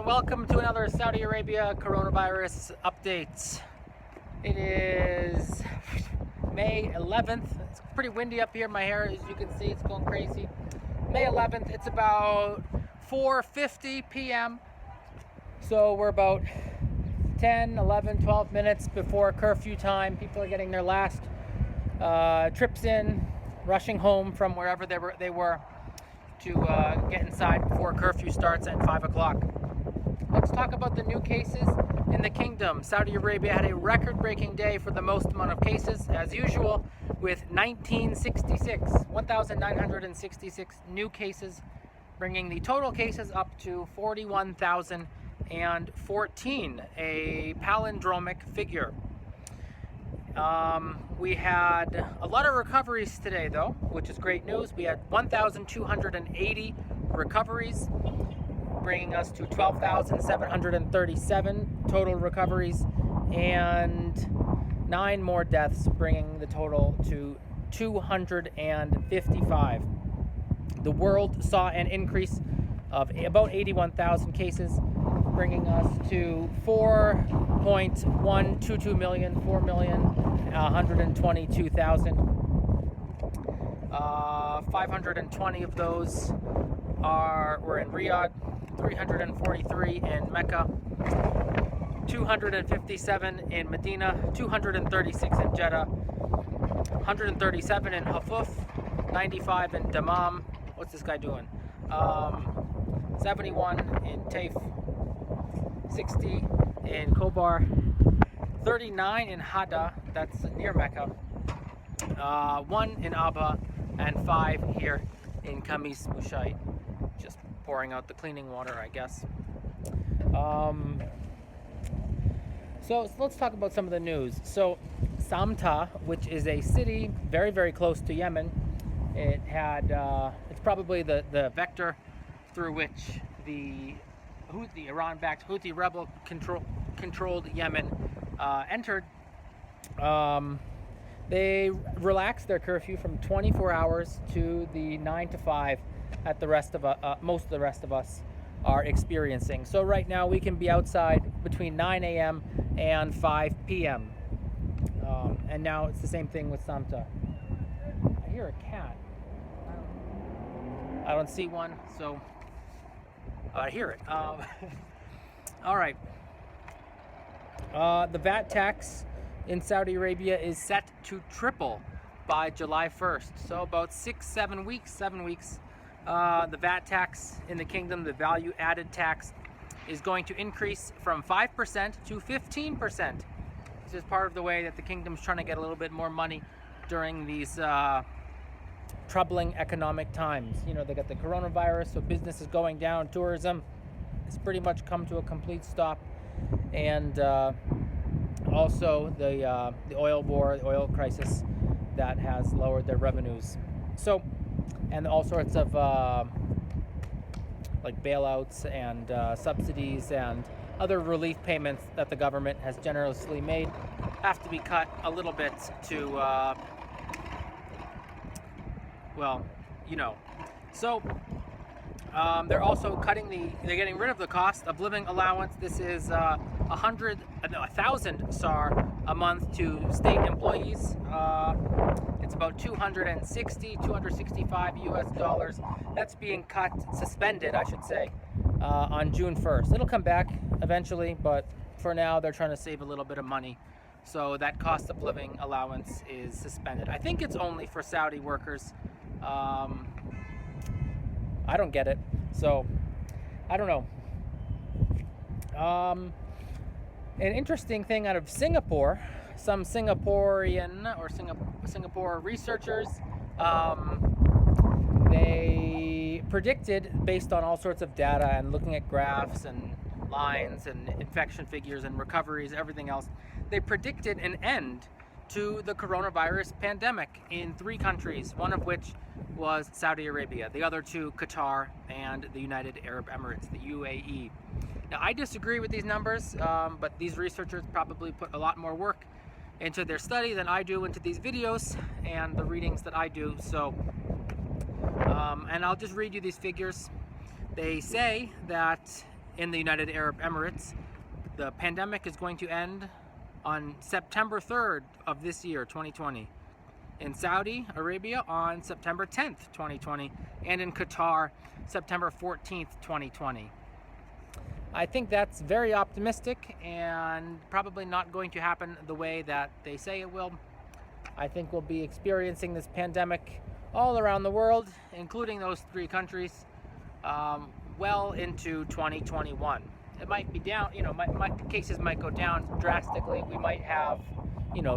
and welcome to another Saudi Arabia coronavirus update. It is May 11th. It's pretty windy up here. My hair, as you can see, it's going crazy. May 11th, it's about 4:50 p.m. So we're about 10, 11, 12 minutes before curfew time. People are getting their last trips in, rushing home from wherever they were to get inside before curfew starts at 5 o'clock. Let's talk about the new cases in the kingdom. Saudi Arabia had a record-breaking day for the most amount of cases, as usual, with 1,966 new cases, bringing the total cases up to 41,014, a palindromic figure. We had a lot of recoveries today, though, which is great news. We had 1,280 recoveries, bringing us to 12,737 total recoveries, and 9 more deaths, bringing the total to 255. The world saw an increase of about 81,000 cases, bringing us to 4.122 million, 4,122,000. 520 of those were in Riyadh, 343 in Mecca, 257 in Medina, 236 in Jeddah, 137 in Hafuf, 95 in Dammam. What's this guy doing? 71 in Taif, 60 in Khobar, 39 in Hada, that's near Mecca, 1 in Abha, and 5 here in Khamis Mushait. Just pouring out the cleaning water, I guess. So let's talk about some of the news. So Samtah, which is a city very, very close to Yemen, it's probably the vector through which the Iran-backed Houthi rebel controlled Yemen entered. They relaxed their curfew from 24 hours to the 9 to 5 that most of the rest of us are experiencing. So right now we can be outside between 9 a.m. and 5 p.m. And now it's the same thing with Samtah. I hear a cat. I don't see one, so I hear it. All right. The VAT tax in Saudi Arabia is set to triple by July 1st. So about 7 weeks. The VAT tax in the kingdom, the value added tax, is going to increase from 5% to 15%. This is part of the way that the kingdom's trying to get a little bit more money during these troubling economic times. You know, they got the coronavirus, so business is going down. Tourism has pretty much come to a complete stop, and also the oil war, the oil crisis, that has lowered their revenues. So, and all sorts of like bailouts and subsidies and other relief payments that the government has generously made have to be cut a little bit to, well, you know. So they're also they're getting rid of the cost of living allowance. This is 1,000 SAR a month to state employees. It's about 265 US dollars. That's being suspended, I should say, on June 1st. It'll come back eventually, but for now they're trying to save a little bit of money. So that cost of living allowance is suspended. I think it's only for Saudi workers. I don't get it, so I don't know. An interesting thing out of Singapore, some Singaporean or Singapore researchers, they predicted, based on all sorts of data and looking at graphs and lines and infection figures and recoveries, everything else, they predicted an end to the coronavirus pandemic in 3 countries, one of which was Saudi Arabia, the other 2 Qatar and the United Arab Emirates, the UAE. Now, I disagree with these numbers, but these researchers probably put a lot more work into their study than I do into these videos and the readings that I do. So, and I'll just read you these figures. They say that in the United Arab Emirates. The pandemic is going to end on September 3rd of this year, 2020. In Saudi Arabia on September 10th, 2020. And in Qatar, September 14th, 2020. I think that's very optimistic and probably not going to happen the way that they say it will. I think we'll be experiencing this pandemic all around the world, including those 3 countries, well into 2021. It might be down, cases might go down drastically. We might have,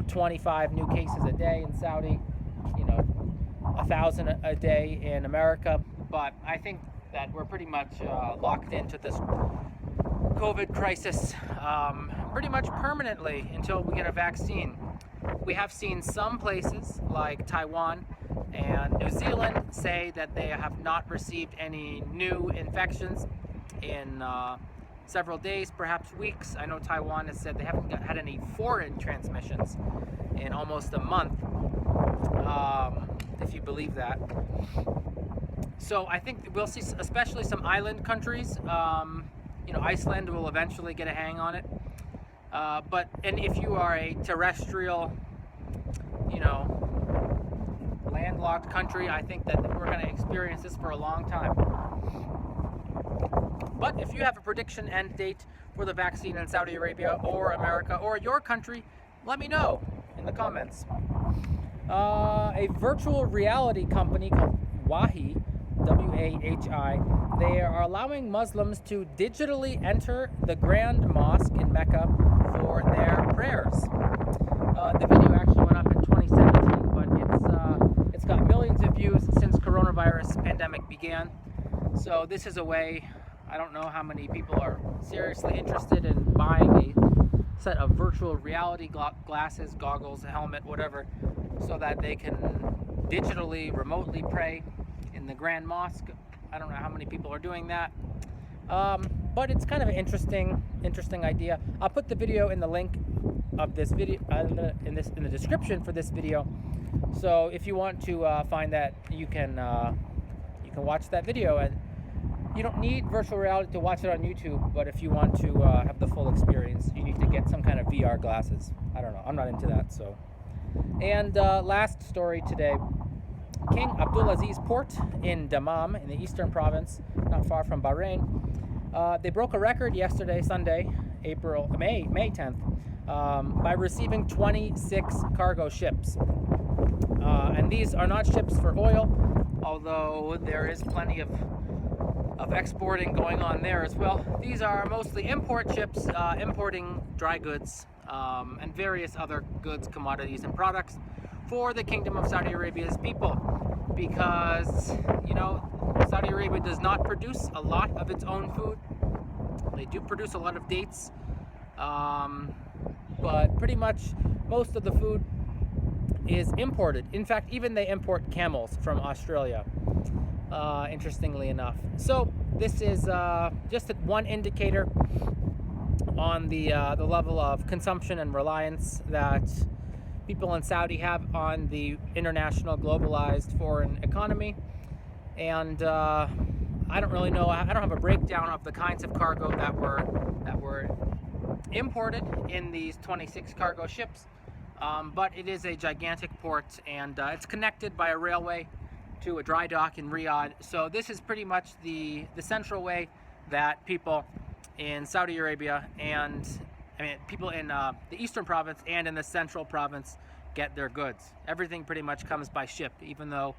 25 new cases a day in Saudi, 1,000 a day in America. But I think that we're pretty much locked into this COVID crisis pretty much permanently until we get a vaccine. We have seen some places like Taiwan and New Zealand say that they have not received any new infections in several days, perhaps weeks. I know Taiwan has said they haven't had any foreign transmissions in almost a month, if you believe that. So I think we'll see, especially some island countries. Iceland will eventually get a hang on it. And if you are a terrestrial, landlocked country, I think that we're going to experience this for a long time. But if you have a prediction end date for the vaccine in Saudi Arabia or America or your country, let me know in the comments. A virtual reality company called Wahi, W-A-H-I, they are allowing Muslims to digitally enter the Grand Mosque in Mecca for their prayers. The video actually went up in 2017, but it's got millions of views since coronavirus pandemic began. So this is a way, I don't know how many people are seriously interested in buying a set of virtual reality glasses, goggles, a helmet, whatever, so that they can digitally, remotely pray in the Grand Mosque. I don't know how many people are doing that, but it's kind of an interesting idea. I'll put the video in the link of this video in the description for this video. So if you want to find that, you can watch that video. And you don't need virtual reality to watch it on YouTube, but if you want to have the full experience, you need to get some kind of VR glasses. I don't know. I'm not into that. So, and last story today. King Abdul Aziz Port in Dammam, in the eastern province, not far from Bahrain. They broke a record yesterday, Sunday, May 10th, by receiving 26 cargo ships. And these are not ships for oil, although there is plenty of exporting going on there as well. These are mostly import ships, importing dry goods and various other goods, commodities, and products for the Kingdom of Saudi Arabia's people, because Saudi Arabia does not produce a lot of its own food. They do produce a lot of dates, but pretty much most of the food is imported. In fact, even they import camels from Australia, interestingly enough. So this is just one indicator on the level of consumption and reliance that people in Saudi have on the international globalized foreign economy. And I don't really know, I don't have a breakdown of the kinds of cargo that were imported in these 26 cargo ships, but it is a gigantic port, and it's connected by a railway to a dry dock in Riyadh. So this is pretty much the central way that people in Saudi Arabia and people in the eastern province and in the central province get their goods. Everything pretty much comes by ship, even though,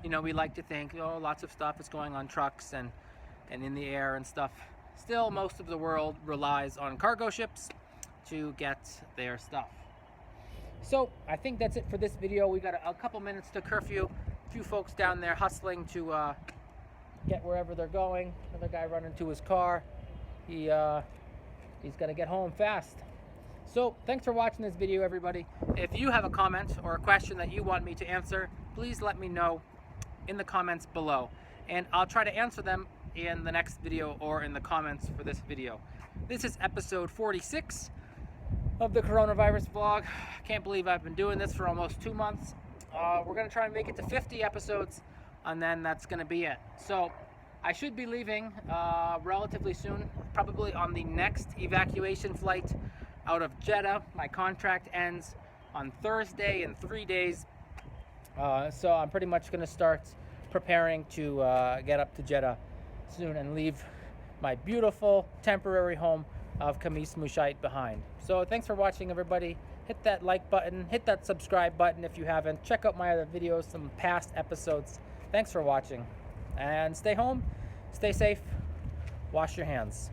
we like to think, lots of stuff is going on trucks and in the air and stuff. Still, most of the world relies on cargo ships to get their stuff. So I think that's it for this video. We got a couple minutes to curfew. A few folks down there hustling to get wherever they're going. Another guy running to his car. He's got to get home fast. So thanks for watching this video, everybody. If you have a comment or a question that you want me to answer, please let me know in the comments below, and I'll try to answer them in the next video or in the comments for this video. This is episode 46 of the coronavirus vlog. Can't believe I've been doing this for almost 2 months. We're gonna try and make it to 50 episodes, and then that's gonna be it. So I should be leaving relatively soon probably on the next evacuation flight out of Jeddah. My contract ends on Thursday in 3 days. So I'm pretty much going to start preparing to get up to Jeddah soon and leave my beautiful temporary home of Khamis Mushait behind. So thanks for watching, everybody. Hit that like button, hit that subscribe button if you haven't. Check out my other videos, some past episodes. Thanks for watching. And stay home, stay safe, wash your hands.